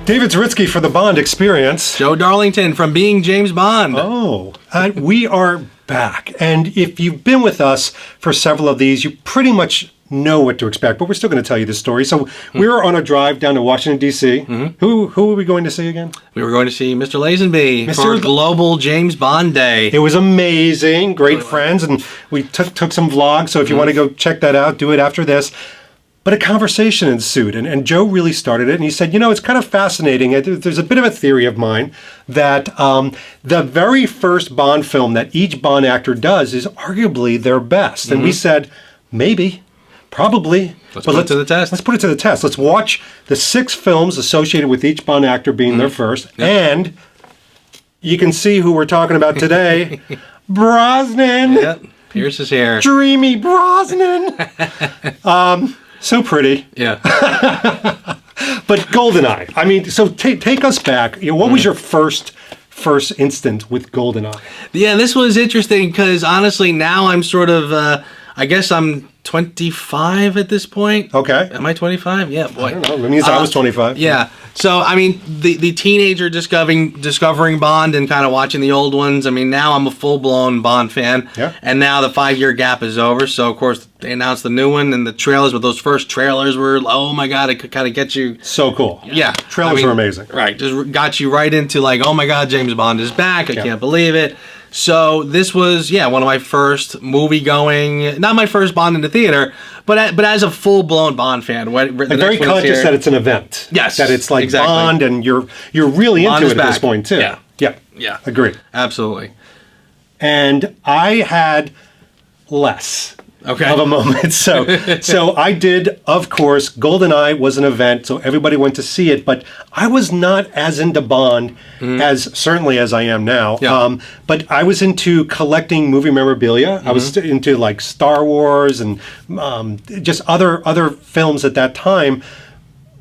David Zaritsky for the Bond Experience. Joe Darlington from Being James Bond. We are back. And if you've been with us for several of these, you pretty much know what to expect, but we're still going to tell you this story. So we were on a drive down to Washington, D.C. Who were we going to see again? We were going to see Mr. Lazenby for Global James Bond Day. It was amazing. Great friends. And we took some vlogs. So if you want to go check that out, do it after this. But a conversation ensued, and Joe really started it, and he said, it's kind of fascinating. There's a bit of a theory of mine that the very first Bond film that each Bond actor does is arguably their best. And we said, maybe, probably. Let's put it to the test. Let's put it to the test. Let's watch the 6 films associated with each Bond actor being their first. Yep. And you can see who we're talking about today. Brosnan. Yep. Pierce is here. Dreamy Brosnan. So pretty. Yeah. But Goldeneye. I mean, so take us back. What was your first instant with Goldeneye? Yeah, this was interesting because honestly, now I'm sort of, I guess I'm 25 at this point. Okay. Am I 25? Yeah, boy. I don't know. That means I was 25. Yeah. So, I mean, the teenager discovering Bond and kind of watching the old ones. I mean, now I'm a full-blown Bond fan. Yeah. And now the 5-year gap is over. So, of course, they announced the new one and the trailers, but those first trailers were, oh my God, it could kind of get you. So cool. Yeah. Trailers were amazing. Right. Just got you right into like, oh my God, James Bond is back. I can't believe it. So this was, one of my first movie-going, not my first Bond in the theater, but as a full-blown Bond fan. I'm very conscious that it's an event. Yes. That it's like Bond, and you're really Bond into it back. at this point, too. Yeah. Agree. Absolutely. And I had less of a moment. So I did, of course, Goldeneye was an event, so everybody went to see it, but I was not as into Bond certainly as I am now. Yeah. But I was into collecting movie memorabilia. I was into like Star Wars and just other films at that time.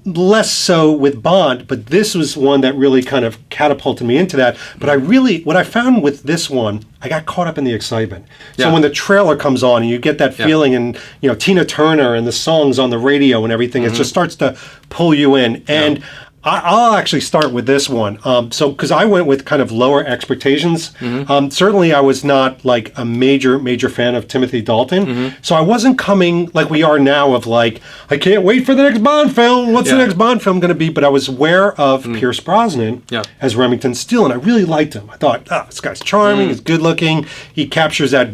Less so with Bond, but this was one that really kind of catapulted me into that. But what I found with this one, I got caught up in the excitement. So when the trailer comes on and you get that feeling, and Tina Turner and the songs on the radio and everything, it just starts to pull you in. And I'll actually start with this one. Because I went with kind of lower expectations. Certainly I was not like a major fan of Timothy Dalton. So I wasn't coming like we are now of like, I can't wait for the next Bond film. What's the next Bond film going to be? But I was aware of Pierce Brosnan as Remington Steele, and I really liked him. I thought, this guy's charming, he's good looking, he captures that,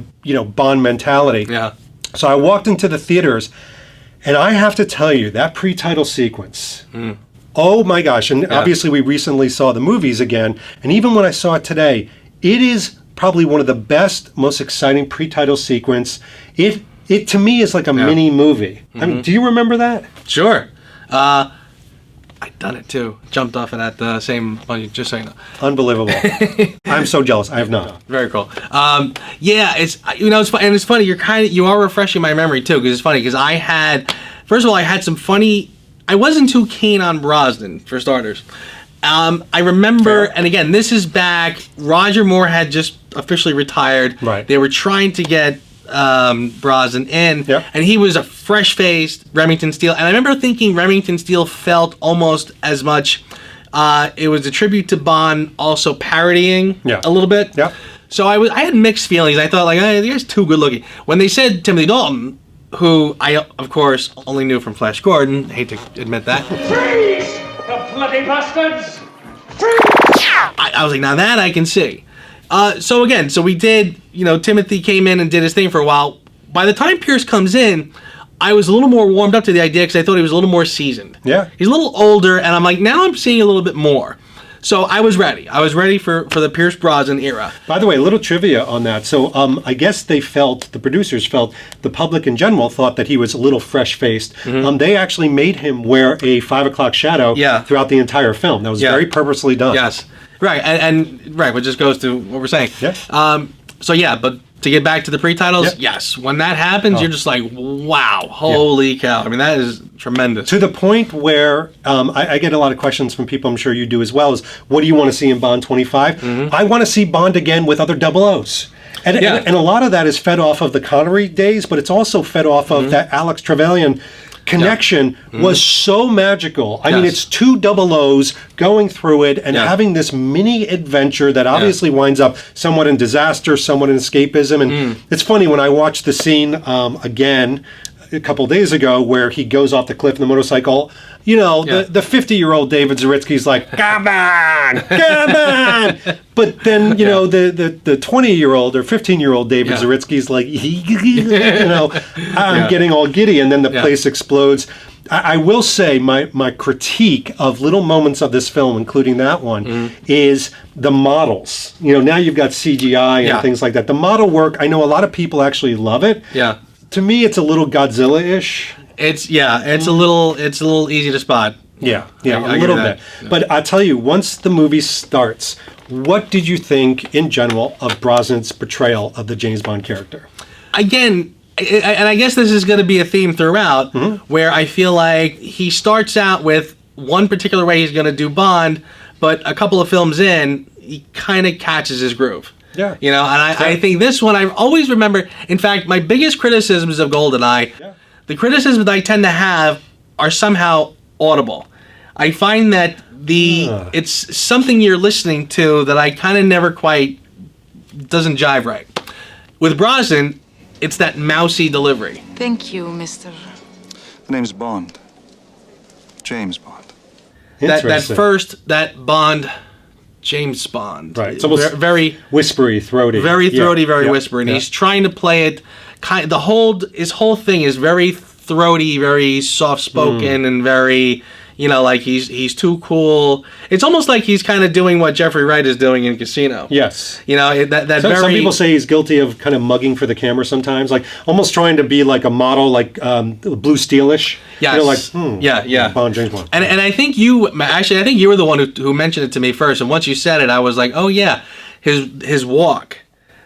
Bond mentality. Yeah. So I walked into the theaters, and I have to tell you, that pre-title sequence... Oh my gosh, and obviously we recently saw the movies again, and even when I saw it today, it is probably one of the best, most exciting pre-title sequence. It to me is like a mini movie. I mean, do you remember that? Sure. I've done it too. Jumped off of that same, just so you know. Unbelievable. I'm so jealous. I have not. Very cool. It's it's fun, and it's funny. You are refreshing my memory too, because it's funny because I had some funny. I wasn't too keen on Brosnan, for starters. I remember, and again, this is back, Roger Moore had just officially retired. Right. They were trying to get Brosnan in, and he was a fresh-faced Remington Steele. And I remember thinking Remington Steele felt almost as much, it was a tribute to Bond, also parodying a little bit. Yeah. So I had mixed feelings. I thought, like, the guy's too good-looking. When they said Timothy Dalton, who I, of course, only knew from Flash Gordon. I hate to admit that. Freeze! The bloody bastards! Freeze! I was like, now that I can see. So we did, Timothy came in and did his thing for a while. By the time Pierce comes in, I was a little more warmed up to the idea because I thought he was a little more seasoned. Yeah. He's a little older, and I'm like, now I'm seeing a little bit more. So I was ready. I was ready for the Pierce Brosnan era. By the way, a little trivia on that. So I guess the producers felt, the public in general thought that he was a little fresh-faced. They actually made him wear a 5 o'clock shadow throughout the entire film. That was very purposely done. Yes. Right. And which just goes to what we're saying. Yeah. But to get back to the pre-titles, yes. When that happens, you're just like, wow, holy cow. I mean, that is tremendous. To the point where I get a lot of questions from people, I'm sure you do as well, is what do you want to see in Bond 25? I want to see Bond again with other 00s. And a lot of that is fed off of the Connery days, but it's also fed off of that Alex Trevelyan connection was so magical. I mean, Yes. it's two double O's going through it and having this mini adventure that obviously winds up somewhat in disaster, somewhat in escapism. And it's funny, when I watched the scene again a couple days ago where he goes off the cliff in the motorcycle, you know, the 50-year-old David Zaritsky's like, come on, come on. But then, you know, the 20-year-old or 15-year-old David Zaritsky's like, you know, I'm getting all giddy. And then the place explodes. I will say my critique of little moments of this film, including that one, is the models. You know, now you've got CGI and things like that. The model work, I know a lot of people actually love it. Yeah. To me, it's a little Godzilla-ish. It's a little easy to spot. Yeah, I a little agree with bit. that. But I'll tell you, once the movie starts, what did you think in general of Brosnan's portrayal of the James Bond character? Again, and I guess this is going to be a theme throughout, where I feel like he starts out with one particular way he's going to do Bond, but a couple of films in, he kind of catches his groove. Yeah. You know, and I think this one, I always remember, in fact, my biggest criticisms of Goldeneye, the criticisms that I tend to have are somehow audible. I find that it's something you're listening to that I kind of never quite, doesn't jive right. With Brosnan, it's that mousy delivery. Thank you, Mr. The name's Bond. James Bond. That Bond, James Bond. Right. It's almost very whispery, throaty. Very throaty, very whispery. And he's trying to play it his whole thing is very throaty, very soft spoken, and very, you know, like he's too cool. It's almost like he's kind of doing what Jeffrey Wright is doing in Casino. Yes. You know, Some people say he's guilty of kind of mugging for the camera sometimes, like almost trying to be like a model, like Blue Steel-ish. Yes. You know, like, Bond, James Bond. And I think you were the one who mentioned it to me first. And once you said it, I was like, oh yeah, his walk.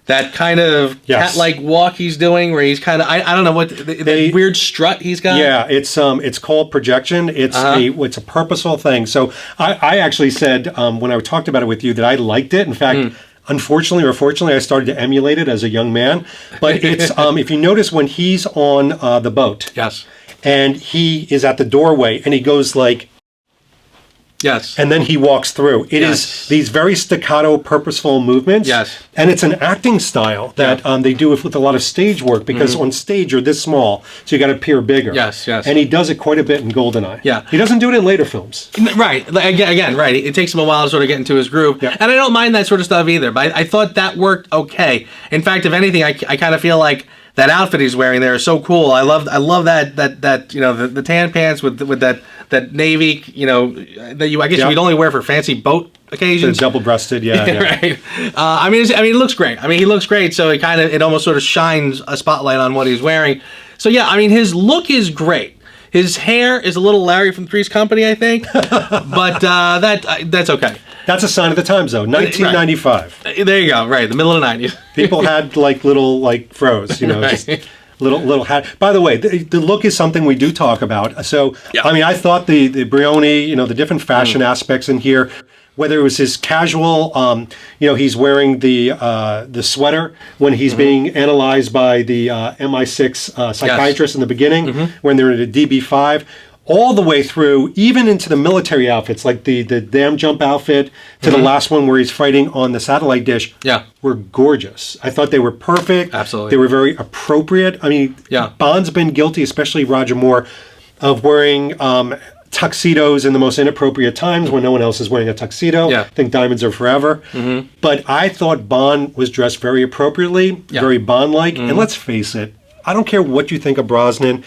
That kind of cat-like walk he's doing, where he's kind of I don't know what the weird strut he's got. Yeah, it's called projection. It's a purposeful thing. So I actually said when I talked about it with you that I liked it. In fact, unfortunately or fortunately, I started to emulate it as a young man. But it's if you notice when he's on the boat, and he is at the doorway, and he goes like. Yes. And then he walks through. It is these very staccato, purposeful movements. Yes. And it's an acting style that they do with a lot of stage work, because on stage you're this small, so you got to appear bigger. Yes. And he does it quite a bit in Goldeneye. Yeah. He doesn't do it in later films. Right. Again, right. It takes him a while to sort of get into his groove. Yeah. And I don't mind that sort of stuff either, but I thought that worked okay. In fact, if anything, I kind of feel like that outfit he's wearing there is so cool. I love that you know, the tan pants with that navy, you know, that you you'd only wear for fancy boat occasions. The double-breasted, Right. I mean, it looks great. I mean, he looks great, so it almost sort of shines a spotlight on what he's wearing. So yeah, I mean, his look is great. His hair is a little Larry from Three's Company, I think, but that's okay. That's a sign of the times, though. 1995. Right. There you go. Right, the middle of the 90s. People had like little fros, you know, just little hat. By the way, the look is something we do talk about. So I mean, I thought the Brioni, you know, the different fashion aspects in here. Whether it was his casual, you know, he's wearing the sweater when he's being analyzed by the MI6 psychiatrist in the beginning, when they're in a DB5, all the way through, even into the military outfits, like the dam jump outfit to the last one where he's fighting on the satellite dish, were gorgeous. I thought they were perfect. Absolutely. They were very appropriate. I mean, Bond's been guilty, especially Roger Moore, of wearing tuxedos in the most inappropriate times when no one else is wearing a tuxedo. I think diamonds are forever. But I thought Bond was dressed very appropriately, very Bond-like. And let's face it, I don't care what you think of Brosnan.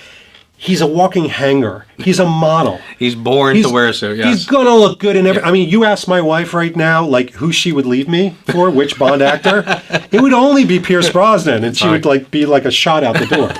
He's a walking hanger. He's a model. He's born to wear a suit, yes. He's gonna look good in every... I mean, you ask my wife right now, like, who she would leave me for, which Bond actor, it would only be Pierce Brosnan, and she would, like, be like a shot out the door.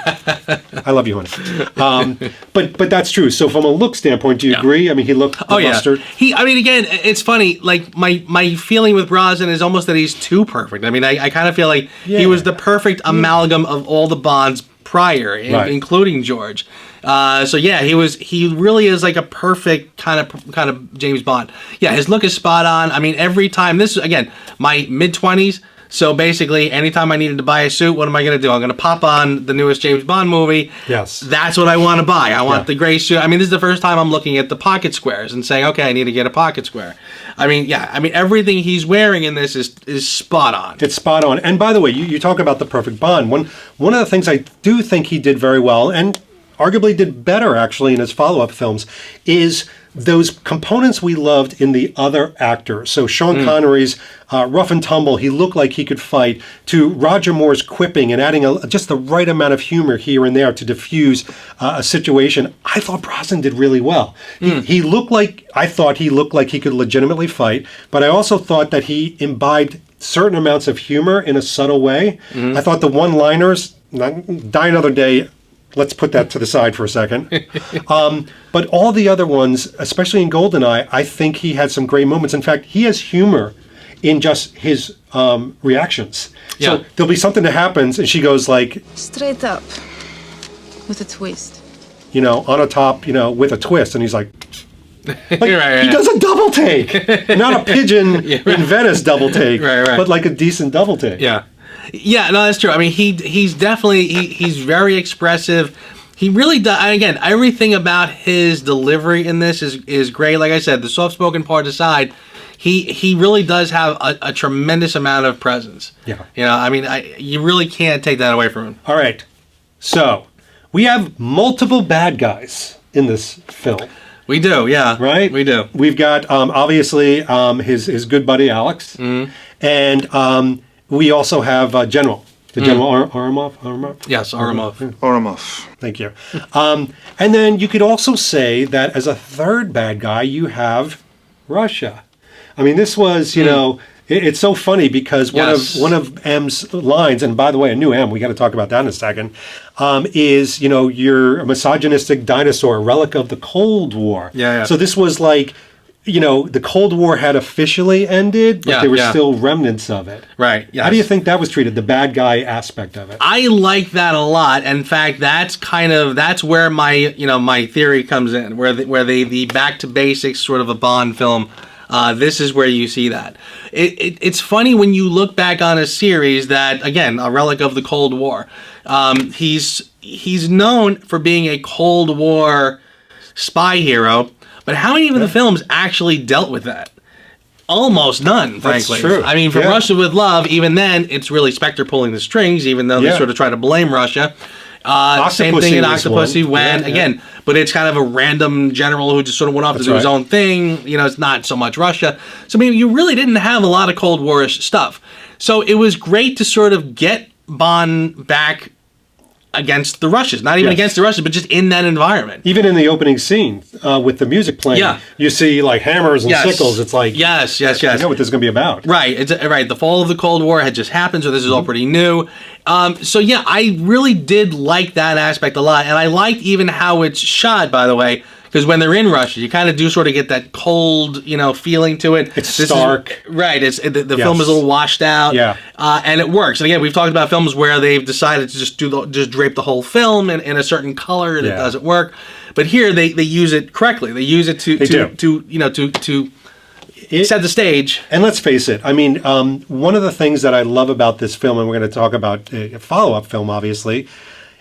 I love you, honey. But that's true. So from a look standpoint, do you agree? I mean, he looked the mustard. I mean, again, it's funny, like, my feeling with Brosnan is almost that he's too perfect. I mean, I kind of feel like he was the perfect amalgam of all the Bonds prior, including George. So yeah, he really is like a perfect kind of James Bond. Yeah, his look is spot on. I mean, every time, this again, my mid-20s, So basically, anytime I needed to buy a suit, what am I going to do? I'm going to pop on the newest James Bond movie. Yes. That's what I want to buy. I want the gray suit. I mean, this is the first time I'm looking at the pocket squares and saying, okay, I need to get a pocket square. I mean, yeah. I mean, everything he's wearing in this is spot on. It's spot on. And by the way, you talk about the perfect Bond. One of the things I do think he did very well, and arguably did better actually in his follow-up films, is those components we loved in the other actors. So Sean Connery's rough and tumble, he looked like he could fight, to Roger Moore's quipping and adding just the right amount of humor here and there to diffuse a situation. I thought Brosnan did really well. I thought he looked like he could legitimately fight, but I also thought that he imbibed certain amounts of humor in a subtle way. I thought the one-liners, Die Another Day, let's put that to the side for a second. But all the other ones, especially in Goldeneye, I think he had some great moments. In fact, he has humor in just his reactions. Yeah. So there'll be something that happens, and she goes like, Straight up, with a twist. On a top, with a twist. And he's like, Right. He does a double take. Not a pigeon in Venice double take, Right. but like a decent double take. Yeah. Yeah, no, that's true. I mean, he's definitely he's very expressive. He really does. Again, everything about his delivery in this is great. Like I said, the soft-spoken part aside, he really does have a tremendous amount of presence. Yeah. I mean, you really can't take that away from him. All right. So we have multiple bad guys in this film. We do, yeah. Right? We do. We've got, obviously, his good buddy, Alex. And we also have General. The General Aramov? Yes, Aramov. Oromov. Thank you. And then you could also say that as a third bad guy, you have Russia. I mean, this was, it's so funny because Yes. one of M's lines, and by the way, a new M, we got to talk about that in a second, is, you're a misogynistic dinosaur, a relic of the Cold War. Yeah. So this was like, the Cold War had officially ended, but there were still remnants of it. Right, yes. How do you think that was treated, the bad guy aspect of it? I like that a lot. In fact, that's where my my theory comes in, where the back to basics sort of a Bond film. This is where you see that. It's funny when you look back on a series that, again, a relic of the Cold War. He's known for being a Cold War spy hero, but how many of the films actually dealt with that? Almost none, frankly. That's true. I mean, for Russia with Love, even then, it's really Spectre pulling the strings, even though they sort of try to blame Russia. Same thing in Octopussy when, again, but it's kind of a random general who just sort of went off to do his own thing. It's not so much Russia. So, I mean, you really didn't have a lot of Cold War-ish stuff. So it was great to sort of get Bond back against the Russians. Not even against the Russians, but just in that environment. Even in the opening scene with the music playing, you see like hammers and sickles. It's like, yes. I know what this is going to be about. Right. Right. The fall of the Cold War had just happened, so this is all pretty new. So yeah, I really did like that aspect a lot, and I liked even how it's shot, by the way, because when they're in Russia, you kind of do sort of get that cold, feeling to it. It's stark. Right. The film is a little washed out. Yeah. And it works. And again, we've talked about films where they've decided to just drape the whole film in a certain color, and it doesn't work. But here they use it correctly. They use it to set the stage. And let's face it, I mean, one of the things that I love about this film, and we're going to talk about a follow-up film, obviously,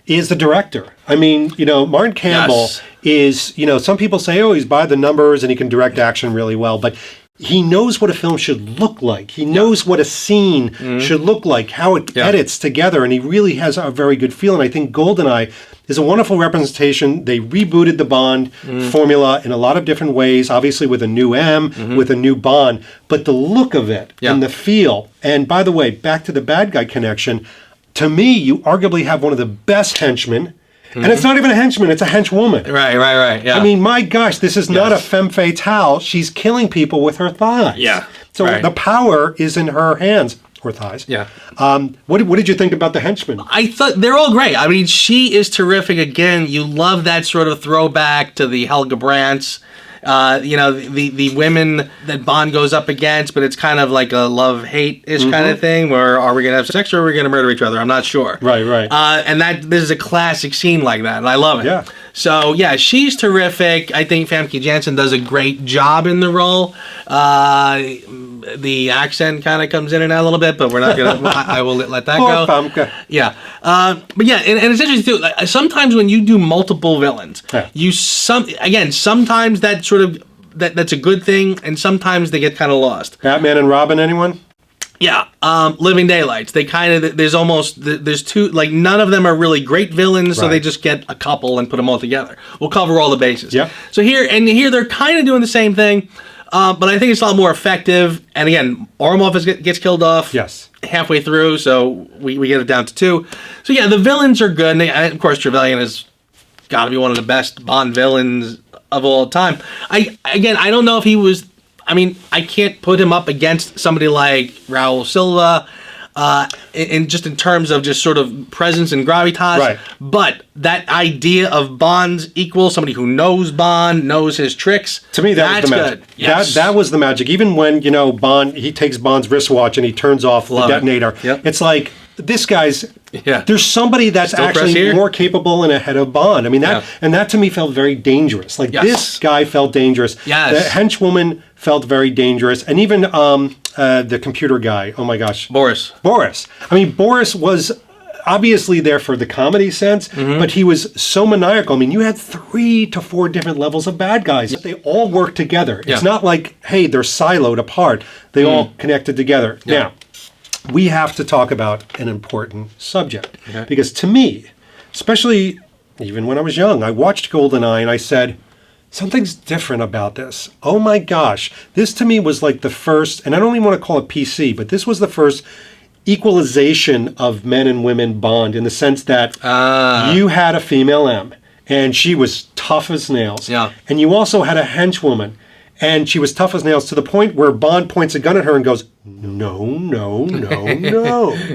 is the director. I mean, Martin Campbell is, some people say, oh, he's by the numbers and he can direct action really well, but he knows what a film should look like. He knows what a scene should look like, how it edits together, and he really has a very good feel. And I think Goldeneye is a wonderful representation. They rebooted the Bond formula in a lot of different ways, obviously with a new M, with a new Bond, but the look of it and the feel. And by the way, back to the bad guy connection, to me, you arguably have one of the best henchmen. And it's not even a henchman, it's a henchwoman. Right, yeah. I mean, my gosh, this is not a femme fatale. She's killing people with her thighs. Yeah. So the power is in her hands, or thighs. Yeah. What did you think about the henchmen? I thought they're all great. I mean, she is terrific. Again, you love that sort of throwback to the Helga Brandts. The women that Bond goes up against, but it's kind of like a love-hate-ish kind of thing, where are we going to have sex or are we going to murder each other? I'm not sure. Right. And this is a classic scene like that, and I love it. Yeah. So yeah, she's terrific. I think Famke Janssen does a great job in the role. The accent kind of comes in and out a little bit, but we're not gonna. I will let that go. Famke. Yeah, but yeah, and it's interesting too. Like, sometimes when you do multiple villains, sometimes that sort of that's a good thing, and sometimes they get kind of lost. Batman and Robin, anyone? Yeah, Living Daylights. They kind of there's two, like none of them are really great villains, so they just get a couple and put them all together. We'll cover all the bases. Yeah. So here they're kind of doing the same thing, but I think it's a lot more effective. And again, Ormov gets killed off. Yes. Halfway through, so we get it down to 2. So yeah, the villains are good. And of course, Trevelyan has got to be one of the best Bond villains of all time. I don't know if he was. I mean, I can't put him up against somebody like Raul Silva, in terms of just sort of presence and gravitas. Right. But that idea of Bond's equal, somebody who knows Bond, knows his tricks. To me, that's the magic. Good. Yes. That was the magic. Even when Bond, he takes Bond's wristwatch and he turns off the detonator. Yep. It's like this guy's. Yeah. There's somebody that's Still actually more capable and ahead of Bond. I mean that to me felt very dangerous. Like this guy felt dangerous. Yes. The henchwoman felt very dangerous, and even the computer guy. Oh my gosh, Boris. I mean, Boris was obviously there for the comedy sense, but he was so maniacal. I mean, you had 3 to 4 different levels of bad guys. They all work together. It's not like, hey, they're siloed apart. They all connected together. Yeah. Now, we have to talk about an important subject. Because to me, especially even when I was young, I watched Goldeneye and I said, something's different about this. Oh my gosh. This to me was like the first, and I don't even want to call it PC, but this was the first equalization of men and women Bond in the sense that you had a female M and she was tough as nails. Yeah. And you also had a henchwoman and she was tough as nails to the point where Bond points a gun at her and goes, no.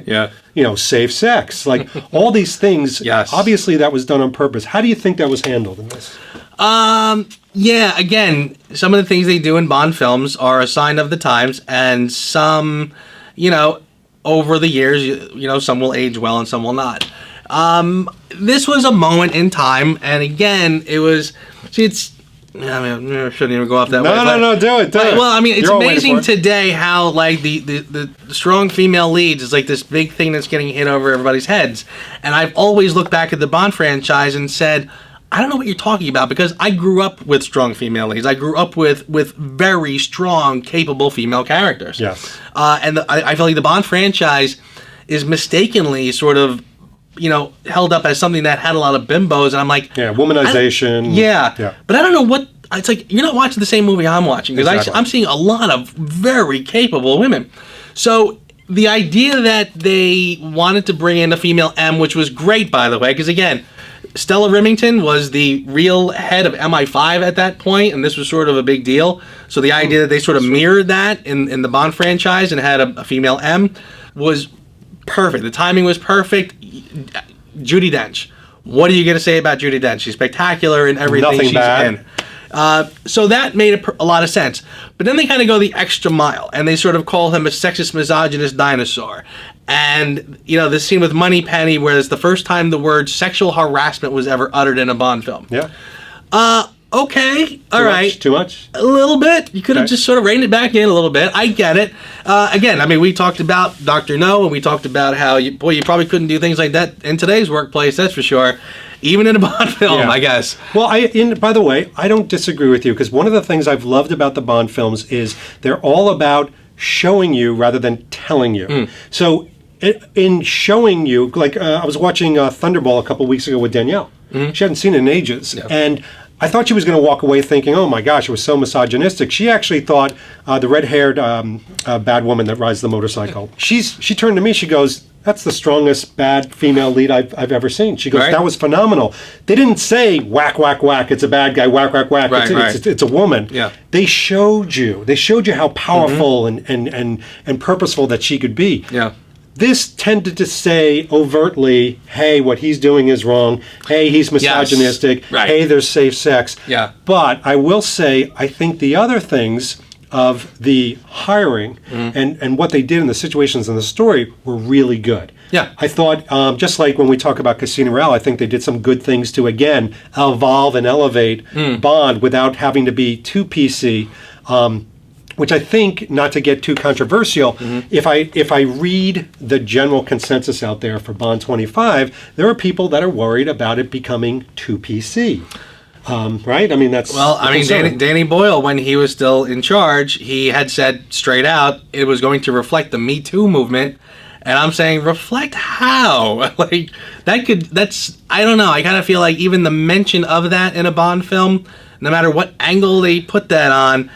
Yeah. Safe sex. Like all these things. Yes. Obviously that was done on purpose. How do you think that was handled in this? Yeah, again, some of the things they do in Bond films are a sign of the times, and some, over the years, some will age well and some will not. This was a moment in time, and again, it was, I shouldn't even go off that way. No, do it. Well, I mean, it's You're amazing today how, like, the strong female leads is like this big thing that's getting hit over everybody's heads. And I've always looked back at the Bond franchise and said, I don't know what you're talking about, because I grew up with strong female leads. I grew up with very strong, capable female characters. Yes. And I feel like the Bond franchise is mistakenly sort of, held up as something that had a lot of bimbos, and I'm like... Yeah, womanization. Yeah. But I don't know what... It's like, you're not watching the same movie I'm watching, because Exactly. I'm seeing a lot of very capable women. So the idea that they wanted to bring in a female M, which was great, by the way, because again... Stella Remington was the real head of MI5 at that point, and this was sort of a big deal. So the idea that they sort of mirrored that in the Bond franchise and had a female M was perfect. The timing was perfect. Judi Dench. What are you going to say about Judi Dench? She's spectacular in everything Nothing she's bad. in. So that made a lot of sense. But then they kind of go the extra mile, and they sort of call him a sexist, misogynist dinosaur. And, this scene with Moneypenny, where it's the first time the word sexual harassment was ever uttered in a Bond film. Yeah. Okay. All right. Too much? A little bit. You could have just sort of reined it back in a little bit. I get it. Again, I mean, we talked about Dr. No, and we talked about how, you probably couldn't do things like that in today's workplace, that's for sure. Even in a Bond film, I guess. Well, by the way, I don't disagree with you, because one of the things I've loved about the Bond films is they're all about showing you rather than telling you. So in showing you, like I was watching Thunderball a couple weeks ago with Danielle. She hadn't seen it in ages. Yeah. And I thought she was going to walk away thinking, oh my gosh, it was so misogynistic. She actually thought the red-haired bad woman that rides the motorcycle. She turned to me, she goes, that's the strongest bad female lead I've ever seen. She goes, that was phenomenal. They didn't say whack, whack, whack, it's a bad guy, whack, whack, whack, it's a woman. Yeah. They showed you how powerful and purposeful that she could be. Yeah. This tended to say overtly, hey, what he's doing is wrong. Hey, he's misogynistic. Yes. Right. Hey, there's safe sex. Yeah. But I will say, I think the other things of the hiring and what they did in the situations in the story were really good. Yeah. I thought, just like when we talk about Casino Royale, I think they did some good things to, again, evolve and elevate Bond without having to be too PC. Which I think, not to get too controversial, if I read the general consensus out there for Bond 25, there are people that are worried about it becoming too PC. Right? I mean, that's... Well, I mean, Danny Boyle, when he was still in charge, he had said straight out it was going to reflect the Me Too movement. And I'm saying, reflect how? Like, I don't know. I kind of feel like even the mention of that in a Bond film, no matter what angle they put that on...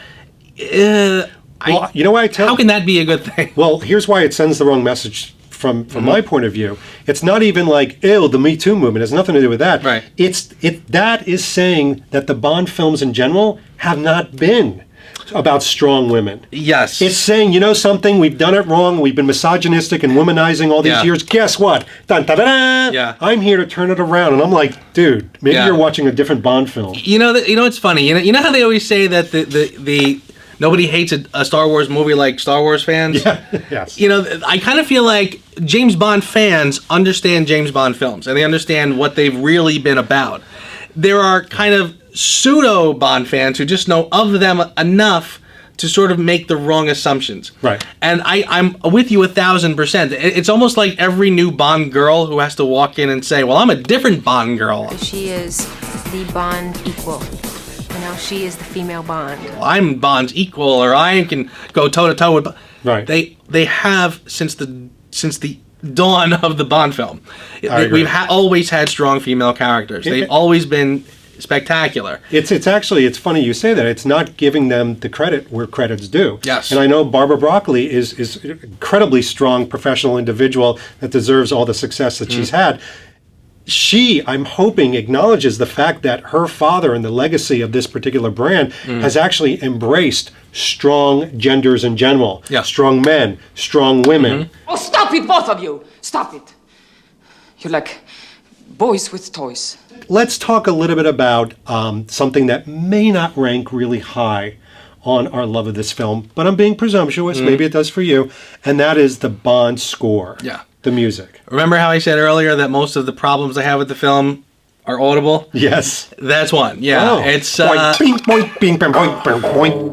well, you know what I tell? How can that be a good thing? Well, here's why it sends the wrong message from my point of view. It's not even like, ew, the Me Too movement. It has nothing to do with that. Right. That is saying that the Bond films in general have not been about strong women. Yes. It's saying, you know something, we've done it wrong, we've been misogynistic and womanizing all these years. Guess what? Dun, da, da, da. Yeah. I'm here to turn it around. And I'm like, dude, maybe you're watching a different Bond film. You know, it's funny. You know how they always say that the nobody hates a Star Wars movie like Star Wars fans? Yeah. Yes. You know, I kind of feel like James Bond fans understand James Bond films, and they understand what they've really been about. There are kind of pseudo Bond fans who just know of them enough to sort of make the wrong assumptions. Right. And I'm with you 1,000%. It's almost like every new Bond girl who has to walk in and say, well, I'm a different Bond girl. She is the Bond equal. You know, she is the female Bond. I'm Bond's equal, or I can go toe-to-toe with... Right. They have since the dawn of the Bond film. We've always had strong female characters. They've always been spectacular. It's funny you say that. It's not giving them the credit where credit's due. Yes. And I know Barbara Broccoli is an incredibly strong professional individual that deserves all the success that she's had. She, I'm hoping, acknowledges the fact that her father and the legacy of this particular brand has actually embraced strong genders in general. Yeah. Strong men, strong women. Oh, stop it, both of you! Stop it. You're like boys with toys. Let's talk a little bit about something that may not rank really high on our love of this film, but I'm being presumptuous, maybe it does for you, and that is the Bond score. Yeah. The music. Remember how I said earlier that most of the problems I have with the film are audible? Yes. That's one. Yeah. Oh. It's Boink, bing, boink, bing, bing, boink, boink, boink.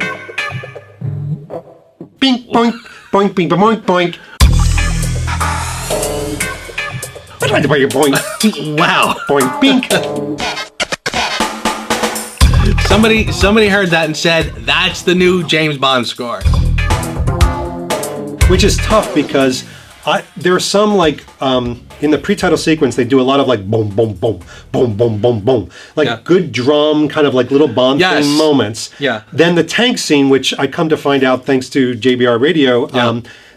Bing, boink, boink, bing, boink, boink. Boink. wow. Boink, bink. Somebody heard that and said that's the new James Bond score. Which is tough because there are some like in the pre-title sequence they do a lot of like boom boom boom boom boom boom boom like good drum kind of like little Bond theme moments. Yeah. Then the tank scene, which I come to find out thanks to JBR Radio,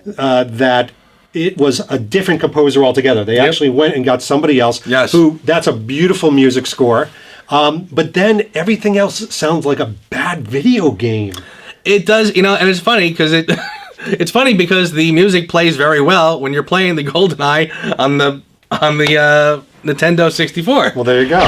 that it was a different composer altogether. They actually went and got somebody else. Yes. Who that's a beautiful music score. But then everything else sounds like a bad video game. It does, you know, and it's funny because it's funny because the music plays very well when you're playing the Goldeneye on the Nintendo 64. Well, there you go.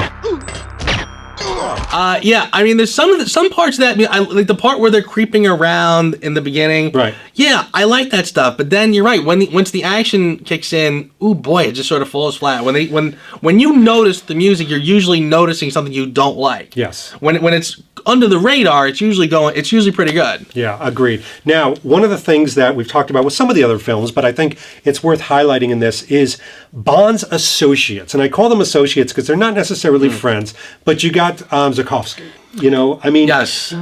Yeah, I mean, there's some parts that I like the part where they're creeping around in the beginning. Right. Yeah, I like that stuff. But then you're right. Once the action kicks in, ooh boy, it just sort of falls flat. When you notice the music, you're usually noticing something you don't like. Yes. When it's under the radar, it's usually pretty good. Yeah, agreed. Now, one of the things that we've talked about with some of the other films, but I think it's worth highlighting in this, is Bond's associates. And I call them associates because they're not necessarily friends, but you got Zukovsky. You know, I mean, yes.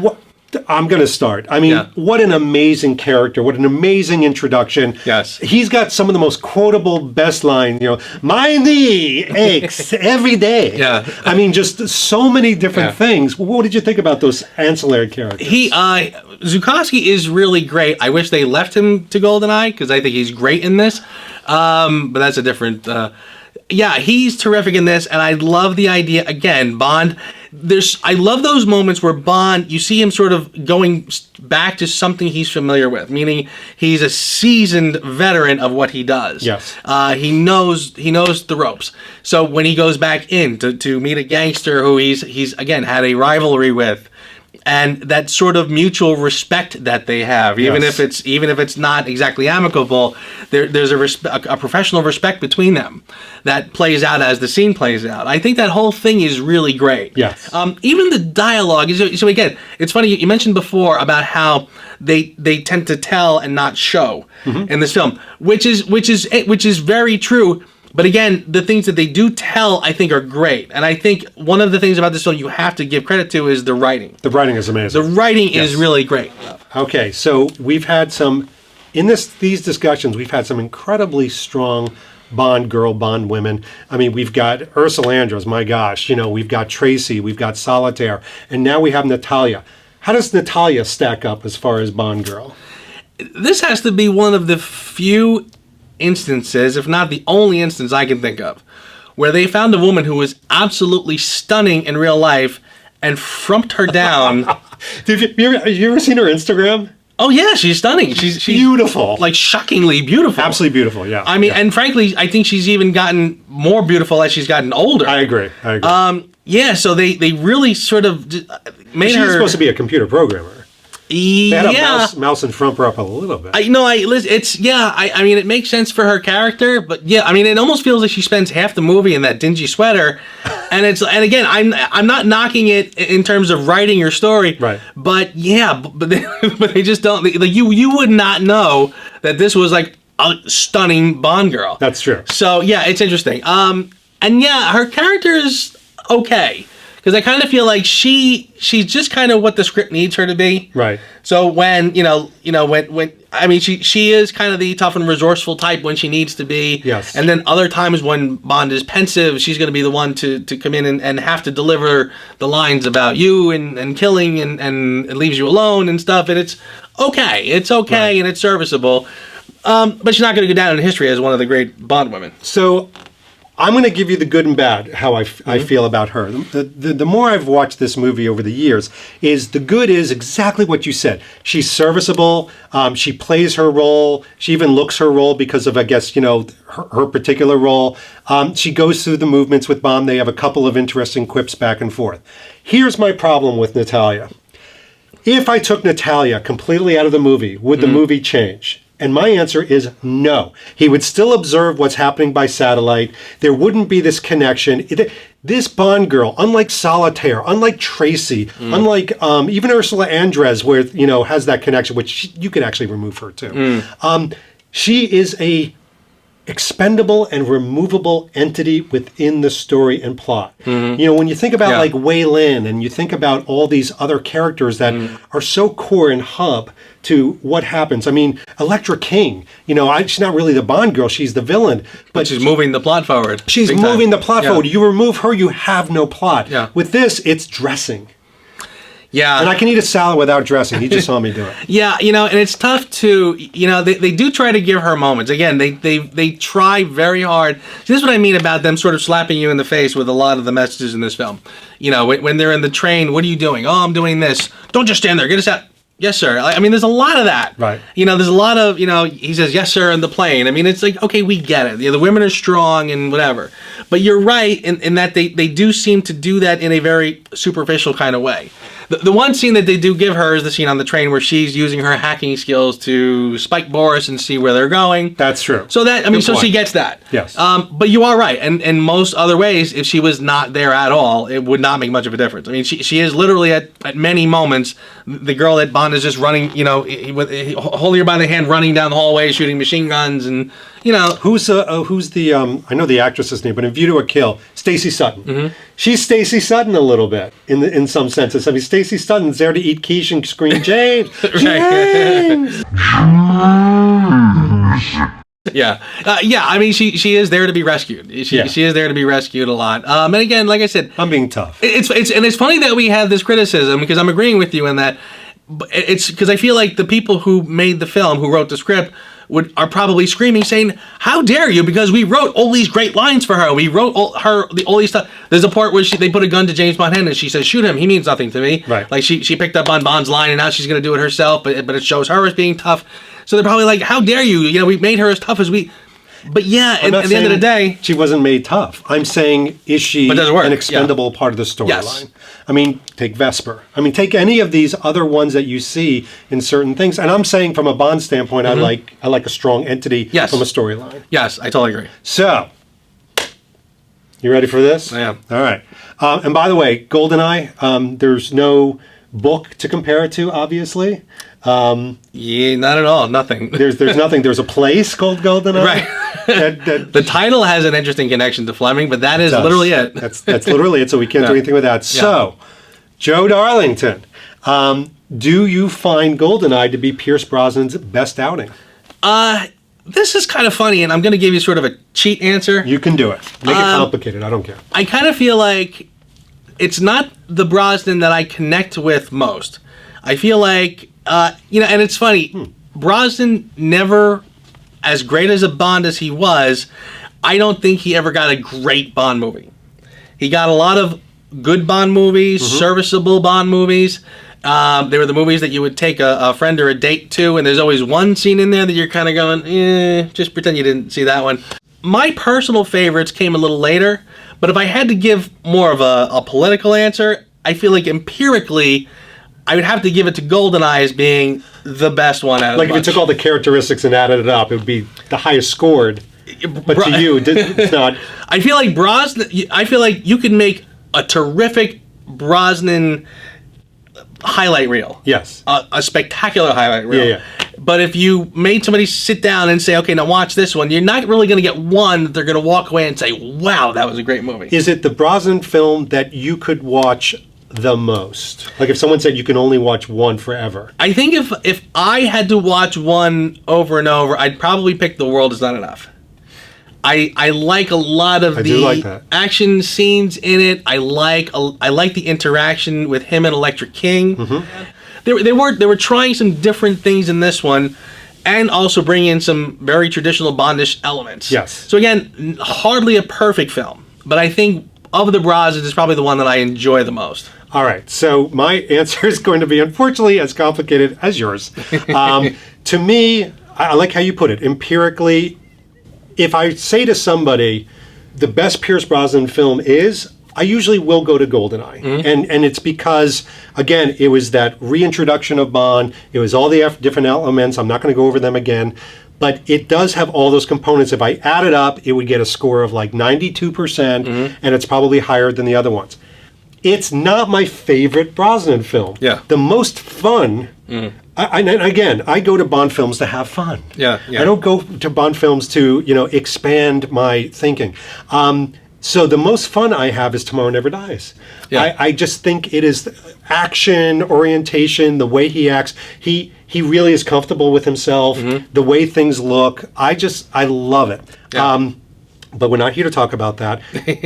I'm going to start. I mean, what an amazing character. What an amazing introduction. Yes. He's got some of the most quotable, best line, you know, my knee aches every day. Yeah. I mean, just so many different things. What did you think about those ancillary characters? Zukovsky is really great. I wish they left him to Goldeneye because I think he's great in this. But that's a different... he's terrific in this, and I love the idea, again, Bond... I love those moments where Bond, you see him sort of going back to something he's familiar with, meaning he's a seasoned veteran of what he does. Yes. He knows the ropes. So when he goes back in to meet a gangster who he's again had a rivalry with, and that sort of mutual respect that they have, even Yes. if it's not exactly amicable, there's a professional respect between them that plays out as the scene plays out. I think that whole thing is really great. Yes. Even the dialogue is so. Again, it's funny. You mentioned before about how they tend to tell and not show in this film, which is very true. But again, the things that they do tell, I think, are great. And I think one of the things about this film you have to give credit to is the writing. The writing is amazing. The writing is really great. Okay, so we've had these discussions, we've had some incredibly strong Bond girl, Bond women. I mean, we've got Ursula Andress, my gosh, we've got Tracy, we've got Solitaire, and now we have Natalia. How does Natalia stack up as far as Bond girl? This has to be one of the few instances, if not the only instance I can think of, where they found a woman who was absolutely stunning in real life and frumped her down. Have you ever seen her Instagram? Oh yeah, she's stunning. She's beautiful, like shockingly beautiful. Absolutely beautiful. Yeah. I mean, yeah. and frankly, I think she's even gotten more beautiful as she's gotten older. I agree. Yeah. So they really sort of made She's her supposed to be a computer programmer. They had a mouse and frump her up a little bit. I mean, it makes sense for her character, but yeah, I mean, it almost feels like she spends half the movie in that dingy sweater, and again, I'm not knocking it in terms of writing or story, right? But yeah, but they just don't. Like you would not know that this was like a stunning Bond girl. That's true. So yeah, it's interesting. And yeah, her character is okay. Because I kind of feel like she's just kind of what the script needs her to be. Right. So when when I mean she is kind of the tough and resourceful type when she needs to be. Yes. And then other times when Bond is pensive, she's going to be the one to come in and have to deliver the lines about you and killing and it leaves you alone and stuff. And it's okay. It's okay right. And it's serviceable. But she's not going to go down in history as one of the great Bond women. So I'm going to give you the good and bad, how I feel about her. The more I've watched this movie over the years, is the good is exactly what you said. She's serviceable. She plays her role. She even looks her role because of, I guess, her particular role. She goes through the movements with Bond. They have a couple of interesting quips back and forth. Here's my problem with Natalia. If I took Natalia completely out of the movie, would the movie change? And my answer is no. He would still observe what's happening by satellite. There wouldn't be this connection. This Bond girl, unlike Solitaire, unlike Tracy, unlike even Ursula Andress, where has that connection, which you could actually remove her too. She is a expendable and removable entity within the story and plot. When you think about like Wei Lin and you think about all these other characters that are so core and hub to what happens. I mean, Electra King, she's not really the Bond girl, she's the villain. But she's moving the plot forward. She's moving the plot forward. You remove her, you have no plot. Yeah. With this, it's dressing. Yeah. And I can eat a salad without dressing. You just saw me do it. Yeah, and it's tough to, they do try to give her moments. Again, they try very hard. This is what I mean about them sort of slapping you in the face with a lot of the messages in this film. When they're in the train, what are you doing? Oh, I'm doing this. Don't just stand there. Get us out. Yes, sir. I mean, there's a lot of that. Right. There's a lot of, he says, yes, sir, in the plane. I mean, it's like, okay, we get it. The women are strong and whatever. But you're right in that they do seem to do that in a very superficial kind of way. The one scene that they do give her is the scene on the train where she's using her hacking skills to spike Boris and see where they're going. That's true. So she gets that. Yes. But you are right. And in most other ways, if she was not there at all, it would not make much of a difference. I mean, she is literally at many moments the girl that Bond is just running, holding her by the hand, running down the hallway, shooting machine guns, and who's the I know the actress's name, but in View to a Kill, Stacey Sutton. She's Stacey Sutton a little bit in some senses. I mean, Stacey Sutton's there to eat quiche and scream, James, James. Yeah. I mean, she is there to be rescued. She is there to be rescued a lot. And again, like I said, I'm being tough. It's funny that we have this criticism because I'm agreeing with you in that. It's because I feel like the people who made the film, who wrote the script, are probably screaming, saying, "How dare you?" Because we wrote all these great lines for her. We wrote all these stuff. There's a part where they put a gun to James Bond's hand and she says, "Shoot him. He means nothing to me." Right. Like she picked up on Bond's line and now she's going to do it herself. But it shows her as being tough. So they're probably like, "How dare you? We made her as tough as we." But yeah, I'm not at the end of the saying day, she wasn't made tough. I'm saying, is she But does it work? an expendable part of the storyline? Yes. I mean, take Vesper. I mean, take any of these other ones that you see in certain things. And I'm saying from a Bond standpoint, I like a strong entity Yes. from a storyline. yes, I totally agree. So, you ready for this? I am. All right. And by the way, Goldeneye, there's no book to compare it to, obviously. Yeah, not at all. Nothing. There's nothing. There's a place called Goldeneye. Right. The title has an interesting connection to Fleming, but that is does. literally it. That's literally it. So we can't do anything with that. So, Joe Darlington, do you find Goldeneye to be Pierce Brosnan's best outing? This is kind of funny, and I'm going to give you sort of a cheat answer. You can do it. Make it complicated. I don't care. I kind of feel like it's not the Brosnan that I connect with most. I feel like, and it's funny, Brosnan never, as great as a Bond as he was, I don't think he ever got a great Bond movie. He got a lot of good Bond movies, serviceable Bond movies. They were the movies that you would take a friend or a date to, and there's always one scene in there that you're kind of going, just pretend you didn't see that one. My personal favorites came a little later, but if I had to give more of a political answer, I feel like empirically, I would have to give it to Goldeneye as being the best one out of the Like if you bunch. took all the characteristics and added it up, it would be the highest scored. But to you, it's not. I feel like Brosnan. I feel like you could make a terrific Brosnan highlight reel. Yes. A spectacular highlight reel. Yeah. But if you made somebody sit down and say, okay, now watch this one, you're not really going to get one that they're going to walk away and say, wow, that was a great movie. Is it the Brosnan film that you could watch the most? Like if someone said you can only watch one forever. I think if I had to watch one over and over, I'd probably pick The World Is Not Enough. I like a lot of do like the that. action scenes in it. I like the interaction with him and Electric King. They were trying some different things in this one, and also bringing in some very traditional Bondish elements. Yes. So again, hardly a perfect film, but I think of the Brosnans, it's probably the one that I enjoy the most. All right. So my answer is going to be, unfortunately, as complicated as yours. To me, I like how you put it. Empirically, if I say to somebody, the best Pierce Brosnan film is, I usually will go to Goldeneye. And it's because, again, it was that reintroduction of Bond. It was all the different elements. I'm not going to go over them again. But it does have all those components. If I add it up, it would get a score of like 92%, and it's probably higher than the other ones. It's not my favorite Brosnan film. Yeah. The most fun... and again, I go to Bond films to have fun. Yeah. I don't go to Bond films to, expand my thinking. So the most fun I have is Tomorrow Never Dies. Yeah. I just think it is action, orientation, the way he acts. He really is comfortable with himself, the way things look. I love it. Yeah. But we're not here to talk about that.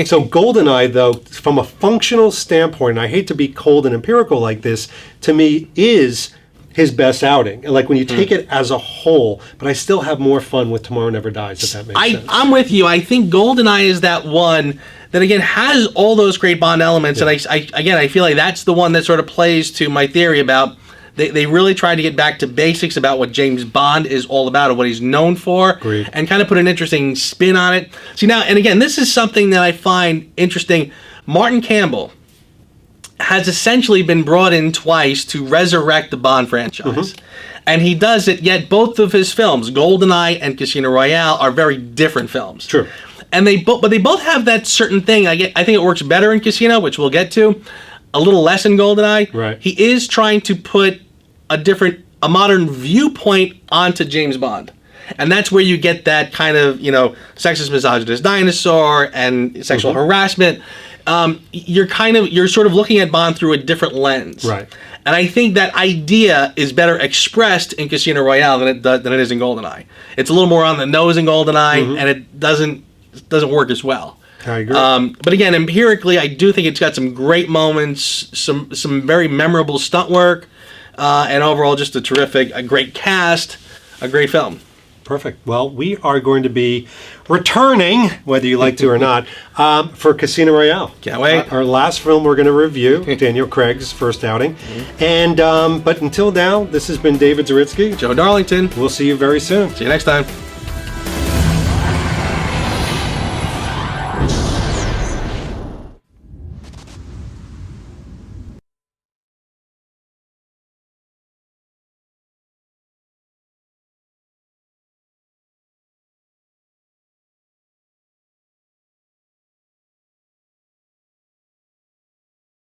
So Goldeneye, though, from a functional standpoint, and I hate to be cold and empirical like this, to me is his best outing. Like when you take it as a whole, but I still have more fun with Tomorrow Never Dies, if that makes sense. I'm with you. I think Goldeneye is that one that, again, has all those great Bond elements. And I feel like that's the one that sort of plays to my theory about they really tried to get back to basics about what James Bond is all about and what he's known for. Agreed. And kind of put an interesting spin on it. See, now, and again, this is something that I find interesting. Martin Campbell has essentially been brought in twice to resurrect the Bond franchise. And he does it, yet both of his films, Goldeneye and Casino Royale, are very different films. True. And they both have that certain thing. I think it works better in Casino, which we'll get to, a little less in Goldeneye. Right. He is trying to put a modern viewpoint onto James Bond. And that's where you get that kind of, sexist, misogynist dinosaur and sexual harassment. You're sort of looking at Bond through a different lens. Right. And I think that idea is better expressed in Casino Royale than it is in Goldeneye. It's a little more on the nose in Goldeneye, and it doesn't work as well. I agree. But again, empirically, I do think it's got some great moments, some very memorable stunt work, and overall just a great cast, a great film. Perfect. Well, we are going to be returning, whether you like to or not, for Casino Royale. Can't wait. Our last film we're going to review, Daniel Craig's first outing. And but until now, this has been David Zaritsky. Joe Darlington. We'll see you very soon. See you next time.